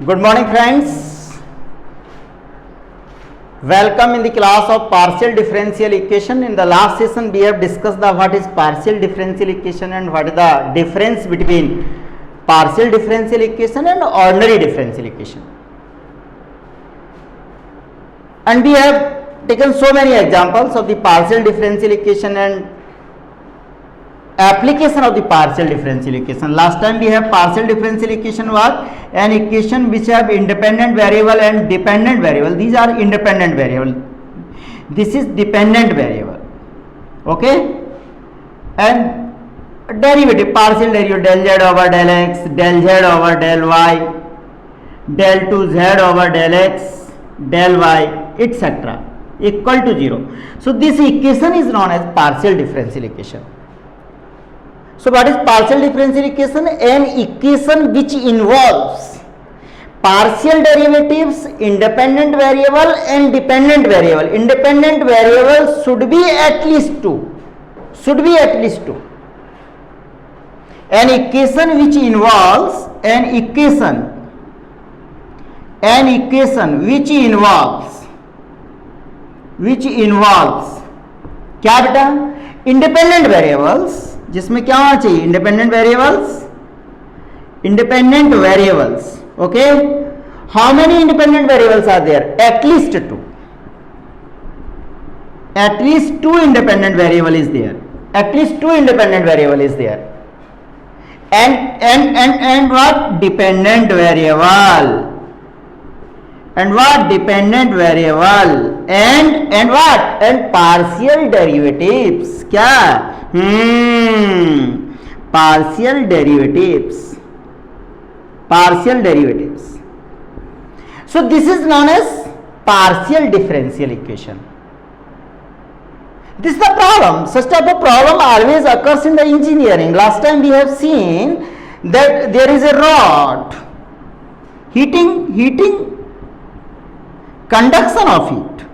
Good morning friends. Welcome in the class of partial differential equation. In the last session we have discussed the what is partial differential equation and what is the difference between partial differential equation and ordinary differential equation. And we have taken so many examples of the partial differential equation and application of the partial differential equation. Last time we have partial differential equation was an equation which have independent variable and dependent variable. These are independent variable. This is dependent variable. Okay, and derivative, partial derivative, del z over del x, del z over del y, del 2z over del x, del y, etc. equal to 0. So this equation is known as partial differential equation. So what is partial differential equation? An equation which involves partial derivatives, independent variable and dependent variable. Independent variable should be at least 2. Should be at least 2. An equation which involves क्या बेटा? Independent variables, जिसमें क्या होना चाहिए? Independent variables. Okay, how many independent variables are there? At least 2. At least 2 independent variable is there. At least 2 independent variable is there. And what? Dependent variable. And what? Dependent variable. And what? And partial derivatives. क्या? Partial derivatives. So this is known as partial differential equation. This is the problem. Such type of problem always occurs in the engineering. Last time we have seen that there is a rod heating conduction of heat.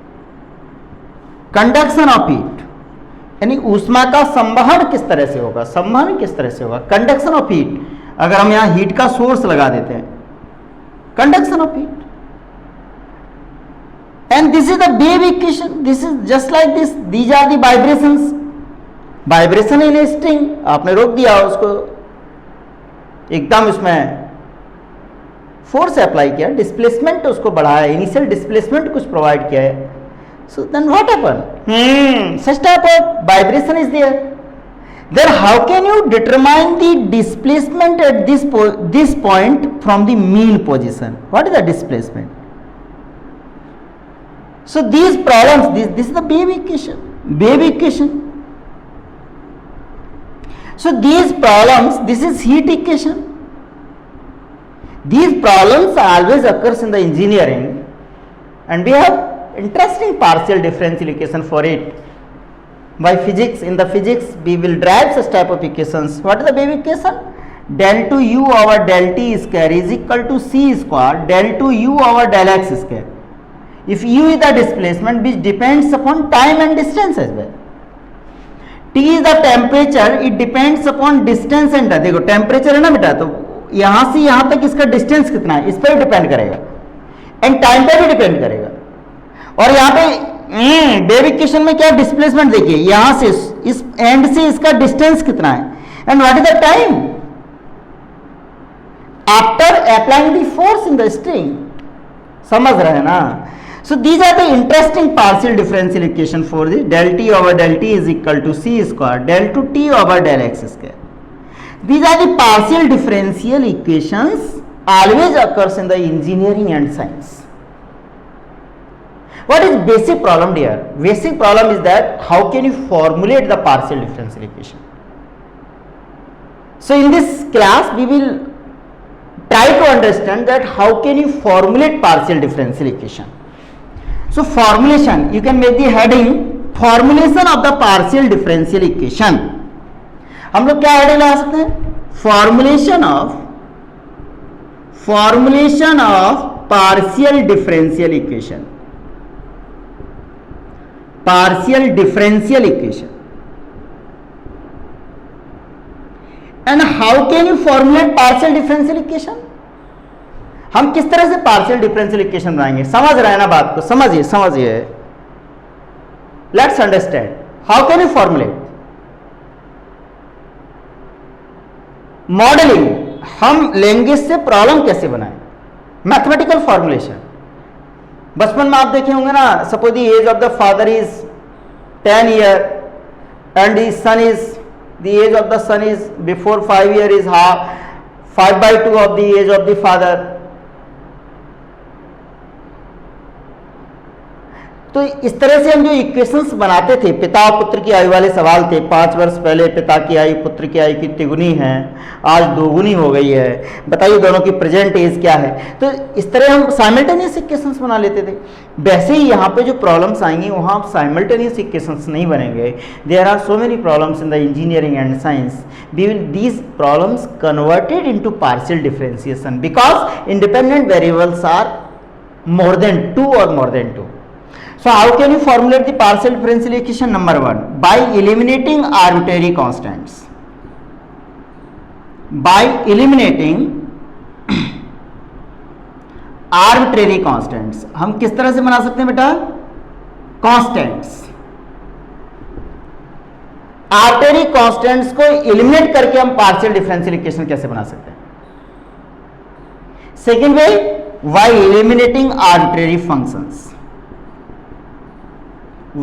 यानी ऊष्मा का संवहन किस तरह से होगा? Conduction of heat. अगर हम यहाँ हीट का सोर्स लगा देते हैं, conduction of heat. And this is the wave equation. This is just like this. These are the vibrations. Vibration in a string. आपने रोक दिया उसको, एकदम उसमें फोर्स अप्लाई किया, डिस्प्लेसमेंट उसको बढ़ाया, इनिशियल डिस्प्लेसमेंट कुछ प्रोवाइड किया है. So then what happened? Such type of vibration is there. Then how can you determine the displacement at this point from the mean position? What is the displacement? So these problems, this is the wave equation. So these problems, this is heat equation. These problems always occurs in the engineering, and we have interesting partial differential equation for it. By physics, in the physics we will derive such type of equations. What is the wave equation? Del 2u over del t square is equal to c square del 2u over del x square. If u is the displacement which depends upon time and distance as well. T is the temperature, it depends upon distance and time. देखो temperature है ना बेटा, तो यहाँ से यहाँ तक इसका डिस्टेंस कितना है, इस पर डिपेंड करेगा, एंड टाइम पे भी डिपेंड करेगा. और यहाँ पे वेव इक्वेशन में क्या डिस्प्लेसमेंट देखिए, यहाँ से इस एंड से इसका डिस्टेंस कितना है, and what is the time after applying the force in the string. समझ रहे हैं ना? So these are the interesting partial differential equation for the del t over del t is equal to c square del 2t over del x square. These are the partial differential equations always occurs in the engineering and science. What is basic problem dear? Basic problem is that how can you formulate the partial differential equation? So in this class we will try to understand that how can you formulate partial differential equation. So formulation, you can make the heading formulation of the partial differential equation. हम लोग क्या heading लगा सकते हैं? Formulation of partial differential equation. And how can you formulate partial differential equation? हम किस तरह से पार्शियल डिफरेंशियल इक्वेशन बनाएंगे, समझ रहे हैं ना बात को, समझिए let's understand how can you formulate modelling. हम लेंगे इससे प्रॉब्लम कैसे बनाएं, मैथमेटिकल फॉर्मुलेशन। बचपन में आप देखे होंगे ना, suppose the age of the father is 10 year and the son is the age of the son is before 5 year is half 5/2 of the age of the father। तो इस तरह से हम जो इक्वेशंस बनाते थे, पिता और पुत्र की आयु वाले सवाल थे, 5 वर्ष पहले पिता की आयु पुत्र की आयु कितनी गुनी है, आज 2 गुनी हो गई है, बताइए दोनों की प्रेजेंट एज क्या है। तो इस तरह हम साइमल्टेनियस इक्वेशंस बना लेते थे। वैसे ही यहाँ पे जो प्रॉब्लम्स आएंगी वहाँ साइमल्टेनियस इक्वेशंस नहीं बनेंगे। There are so many problems in the engineering and science, we will these problems converted into partial differentiation because independent variables are more than 2 or more than 2. So how can you formulate the partial differential equation? Number 1, by eliminating arbitrary constants. By eliminating arbitrary constants, हम किस तरह से बना सकते हैं बेटा, constants, arbitrary constants को eliminate करके हम partial differential equation कैसे बना सकते हैं? Second way, by eliminating arbitrary functions.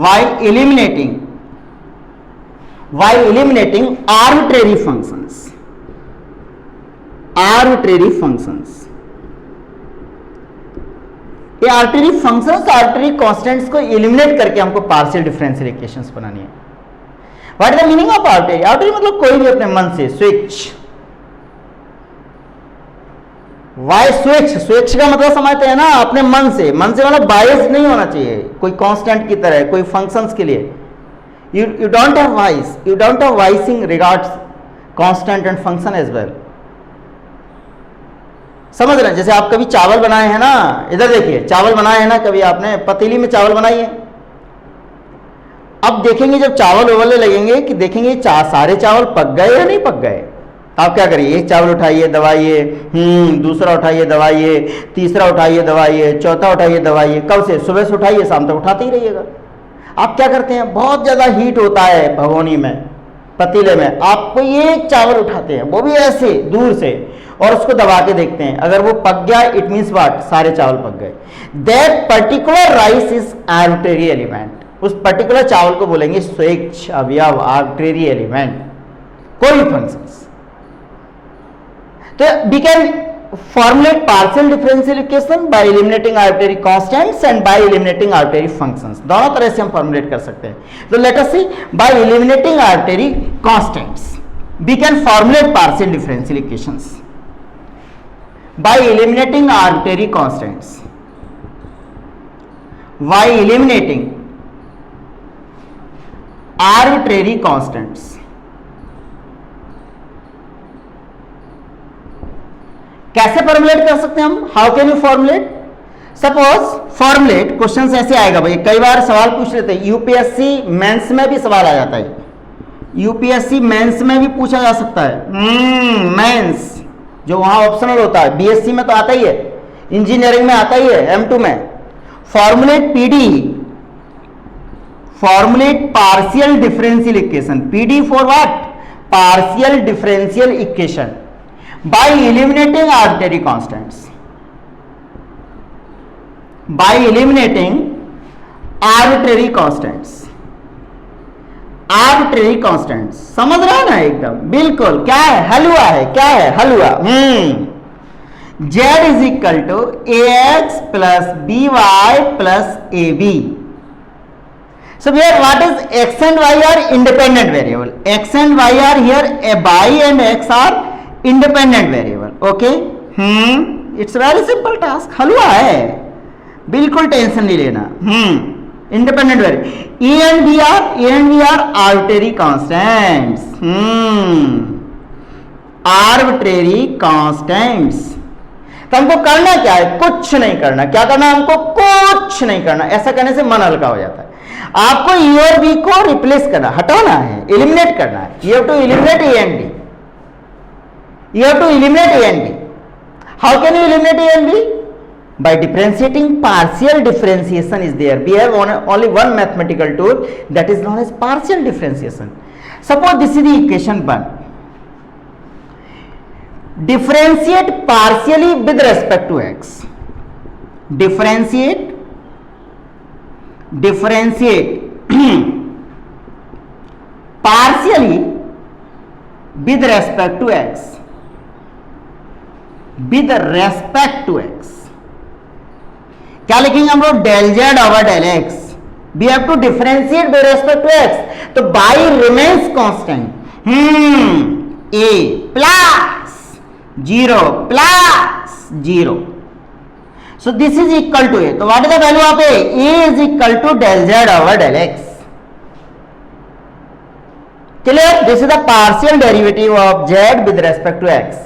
While eliminating arbitrary functions, ये arbitrary functions, arbitrary constants को eliminate करके हमको partial differential equations बनानी है। What is the meaning of arbitrary? Arbitrary मतलब कोई भी अपने मन से स्वेच्छ। वाई स्वेच्छ का मतलब समझते हैं ना, अपने मन से मतलब बायस नहीं होना चाहिए कोई कांस्टेंट की तरह, कोई फंक्शंस के लिए। You don't have vising regards constant and function as well. समझ रहे हैं? जैसे आप कभी चावल बनाए हैं ना, इधर देखिए, चावल बनाए हैं ना कभी आपने, पतीली में चावल बनाइए। अब देखेंगे जब चावल उबलने लगेंगे कि देखेंगे सारे चावल पक गए या नहीं पक गए। आप क्या करिए, एक चावल उठाइए दबाइए, दूसरा उठाइए दबाइए, तीसरा उठाइए दबाइए, चौथा उठाइए दबाइए। कब से? सुबह से उठाइए, शाम तक उठाते ही रहिएगा। आप क्या करते हैं, बहुत ज़्यादा हीट होता है भगोनी में, पतीले में, आप कोई एक चावल उठाते हैं, वो भी ऐसे दूर से, और उसको दबा के देखते हैं, अगर वो पक गया इट मीन्स व्हाट, सारे चावल पक गए। That particular rice is arbitrary element. उस पर्टिकुलर चावल को बोलेंगे स्वेच्छ अवयव, आर्बिट्रेरी एलिमेंट, कोई फंक्शंस। तो we can formulate partial differential equation by eliminating arbitrary constants and by eliminating arbitrary functions। दोनों तरह से हम formulate कर सकते हैं। तो let us see, by eliminating arbitrary constants we can formulate partial differential equations। by eliminating arbitrary constants, by eliminating arbitrary constants, कैसे formulate कर सकते हैं हम? How can you formulate? Suppose formulate, question ऐसे आएगा भाई, कई बार सवाल पूछ लेते हैं, यूपीएससी मेंस में भी सवाल आ जाता है, यूपीएससी मेंस में भी पूछा जा सकता है। मेंस जो वहां ऑप्शनल होता है, बीएससी में तो आता ही है, इंजीनियरिंग में आता ही है, M2 में। Formulate PD, formulate partial differential equation, PD for what, partial differential equation, by eliminating arbitrary constants, by eliminating arbitrary constants, arbitrary constants। समझ रहे हैं ना एकदम, बिल्कुल। क्या है? हलवा है। क्या है? हलवा। z is equal to ax plus by plus ab। So here what is x and y are independent variable, x and y are here, by and x are independent variable. Okay, it's very simple task, हलवा है, बिल्कुल tension नहीं लेना। Independent variable, a and b are arbitrary constants, arbitrary constants. तो हमको करना क्या है? कुछ नहीं करना। क्या करना है हमको? कुछ नहीं करना। ऐसा करने से मन हल्का हो जाता है। आपको ए और बी को रिप्लेस करना, हटाना है, एलिमिनेट करना है। You have to eliminate a and b, you have to eliminate a and b। How can you eliminate A and B? By differentiating. Partial differentiation is there. We have only one mathematical tool, that is known as partial differentiation. Suppose this is the equation 1. Differentiate partially with respect to x. Differentiate partially with respect to x. With respect to x. क्या लिखेंगे हम लोग? Del z over del x. We have to differentiate with respect to x. तो by remains constant. A plus 0 plus 0. So this is equal to A. So what is the value of A? A is equal to del Z over del X. Clear? This is the partial derivative of Z with respect to X.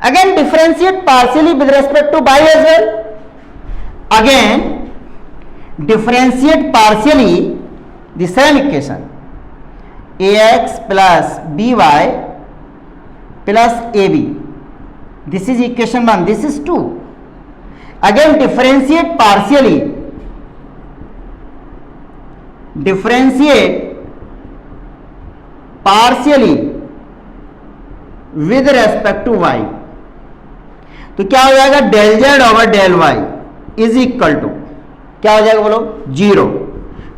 Again differentiate partially with respect to Y as well. Again differentiate partially the same equation. AX plus BY plus AB. This is equation 1. This is 2. Again differentiate partially. Differentiate partially with respect to y. तो क्या हो जाएगा? Del z over del y is equal to क्या हो जाएगा बोलो? 0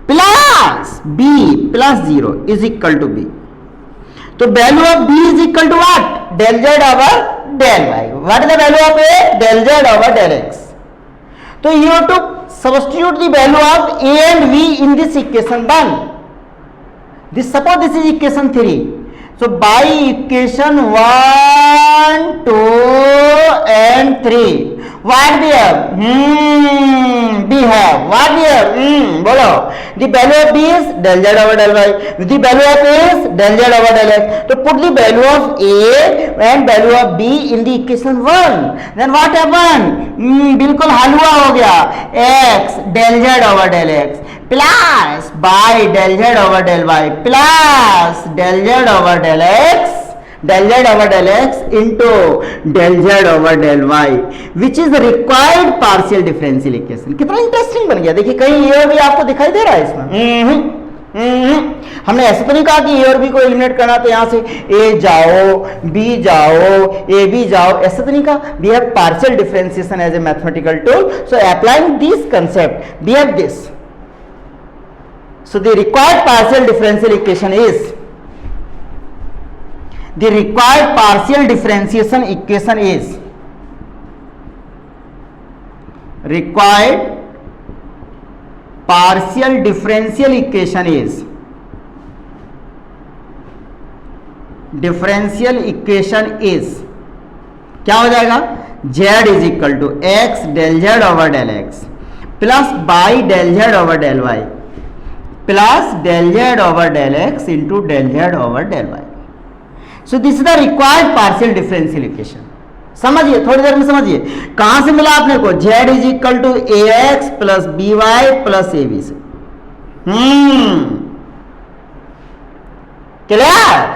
plus b plus 0 is equal to b. तो value of b is equal to what? Del z over del y. What is the value of a? Del z over del x. तो you have to substitute the value of a and v in this equation 1. This suppose this is equation 3. So by equation 1, 2 and 3 what we have? We have what we have? Bolo. The value of b is del z over del y. The value of a is del z over del x. So put the value of a and value of b in the equation 1. Then what happened? बिल्कुल हलवा हो गया. x del z over del x plus by del z over del y plus del z over del x. Del z over del x into del z over del y which is the required partial differential equation. कितना interesting बन गया. देखिए कहीं ये और भी आपको दिखाई दे रहा है इसमें. हमने ऐसा तो नहीं कहा कि ए और बी को एलिमिनेट करना तो यहां से ए जाओ बी जाओ ए बी जाओ, ऐसा तो नहीं कहा. We have partial differentiation as a mathematical tool. So applying this concept we have this. So the required partial differential equation is the required partial differentiation equation is required partial differential equation is क्या हो जाएगा? z is equal to x del z over del x plus by del z over del y plus del z over del x into del z over del y. So this is the required partial differential equation. समझिए थोड़ी देर में समझिए. कहां से मिला आपने को? z is equal to a x plus b y plus a b से. क्लियर?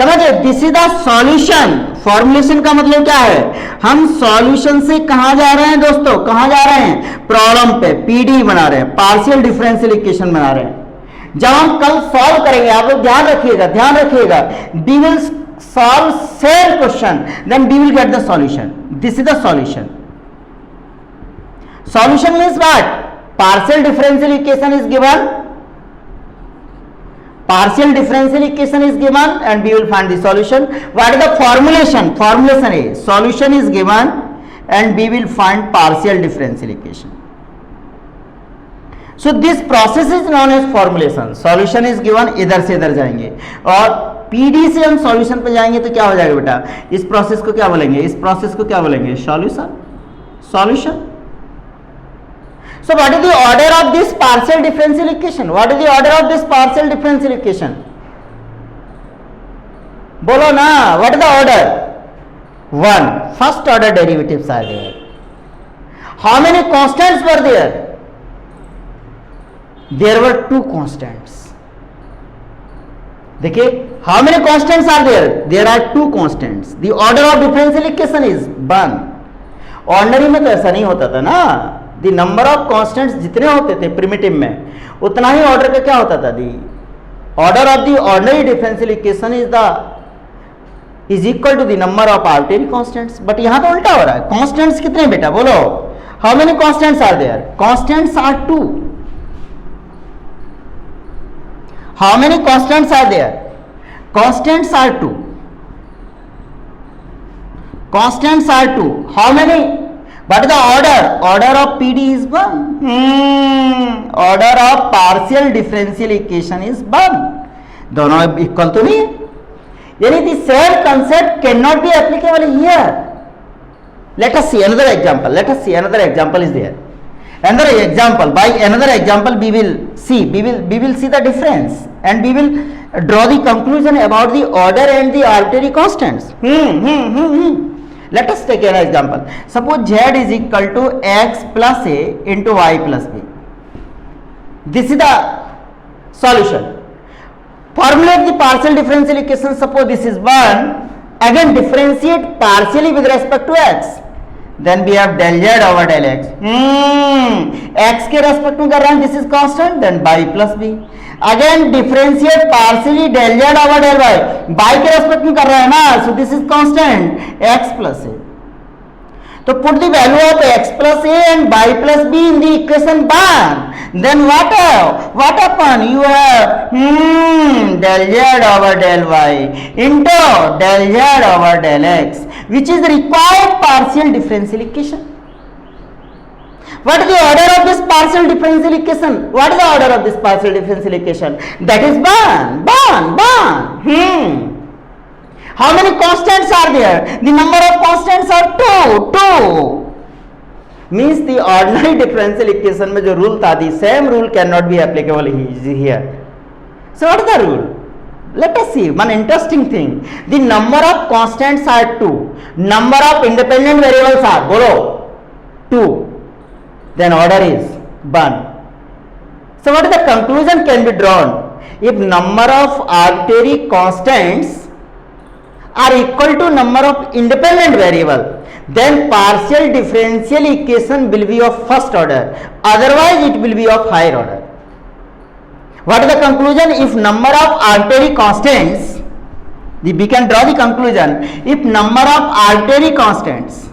समझिए. This is the solution. Formulation का मतलब क्या है? हम सॉल्यूशन से कहां जा रहे हैं दोस्तों? कहां जा रहे हैं? प्रॉब्लम पे पीडी बना रहे हैं, पार्शियल डिफरेंशियल इक्वेशन बना रहे हैं. जब हम कल सॉल्व करेंगे आप लोग ध्यान रखिएगा, we will solve same question then we will get the solution. This is the solution. Solution means what? Partial differential equation is given. Partial differential equation is given and we will find the solution. What is the formulation? Formulation is solution is given and we will find partial differential equation. So this process is known as formulation. Solution is given, इधर से इधर जाएंगे और PD से हम solution पे जाएंगे तो क्या हो जाएगा बेटा? इस प्रोसेस को क्या बोलेंगे? इस प्रोसेस को क्या बोलेंगे? Solution. So what is the order of this partial differential equation? What is the order of this partial differential equation? बोलो ना. What is the order? 1. First order derivatives are there. How many constants were there? There were 2 constants. देखिए how many constants are there? There are two constants. The order of differential equation is 1. Ordinary में तो ऐसा नहीं होता था ना, the number of constants जितने होते थे प्रिमिटिव में उतना ही ऑर्डर का क्या होता था, the order of the ordinary differential equation is equal to the number of arbitrary constants. But यहां तो उल्टा हो रहा है. कॉन्स्टेंट्स कितने बेटा बोलो, how many constants are there? Constants are 2. How many constants are there? Constants are 2. Constants are 2. How many? What is the order? Order of PD is 1. Order of partial differential equation is 1. दोनों equal तो नहीं है, यानी the same concept cannot be applicable here. Let us see another example. Let us see another example is there. Another example. By another example, we will see the difference, and we will draw the conclusion about the order and the arbitrary constants. Let us take an example. Suppose z is equal to x plus a into y plus b. This is the solution. Formulate the partial differential equation. Suppose this is 1. Again differentiate partially with respect to x. Then we have del z over del x. X के respect में कर रहे हैं, this is constant. Then y plus b. Again differentiate partially del z over del y. y के respect में कर रहे हैं ना, so this is constant x plus a. तो put the value of x plus a and y plus b in the equation 1. Then what happen? You have del z over del y into del z over del x, which is the required partial differential equation. What is the order of this partial differential equation? What is the order of this partial differential equation? That is 1. How many constants are there? The number of constants are 2. Means the ordinary differential equation में जो rule था, the same rule cannot be applicable here. So what is the rule? Let us see one interesting thing. The number of constants are 2. Number of independent variables are, बोलो 2. Then order is 1. So what is the conclusion can be drawn? If number of arbitrary constants are equal to number of independent variable, then partial differential equation will be of first order, otherwise it will be of higher order. What is the conclusion? If number of arbitrary constants, we can draw the conclusion. If number of arbitrary constants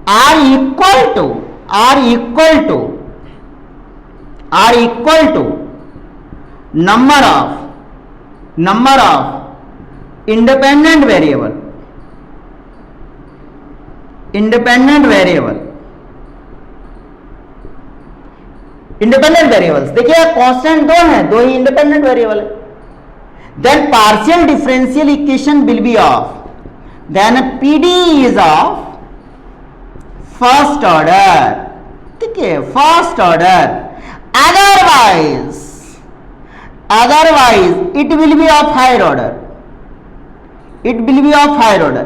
are equal to number of independent variables, देखिए constant दो हैं, दो ही independent variable है, then partial differential equation will be of, then PD is of first order, ठीक है, first order. Otherwise it will be of higher order.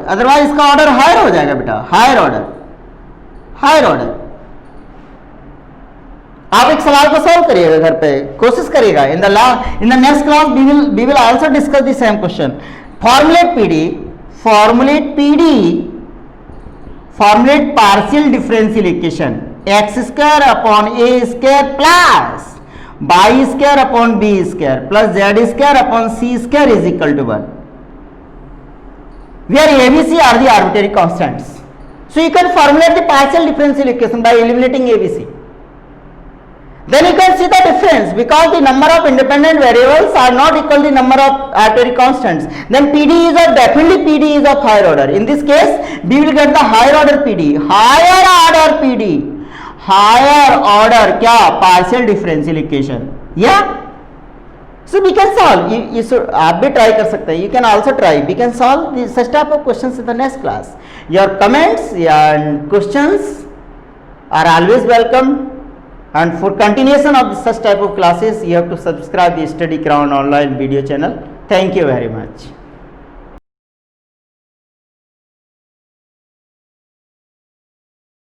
Otherwise इसका order higher हो जाएगा बेटा, हायर ऑर्डर. आप एक सवाल को सॉल्व करिएगा घर पे, कोशिश करिएगा. In the next class we will also discuss the same question. Formulate partial differential equation x square upon a square plus y square upon b square plus z square upon c square is equal to 1, where a, b, c are the arbitrary constants. So you can formulate the partial differential equation by eliminating a, b, c. Then you can see the difference, because the number of independent variables are not equal to the number of arbitrary constants. Then PD is of higher order. In this case, we will get the higher order PD. Higher order क्या? Partial differential equation. Yeah. So we can solve. You should, आप भी try कर सकते हैं. You can also try. We can solve such type of questions in the next class. Your comments and questions are always welcome. And for continuation of such type of classes, you have to subscribe the Study Crown online video channel. Thank you very much.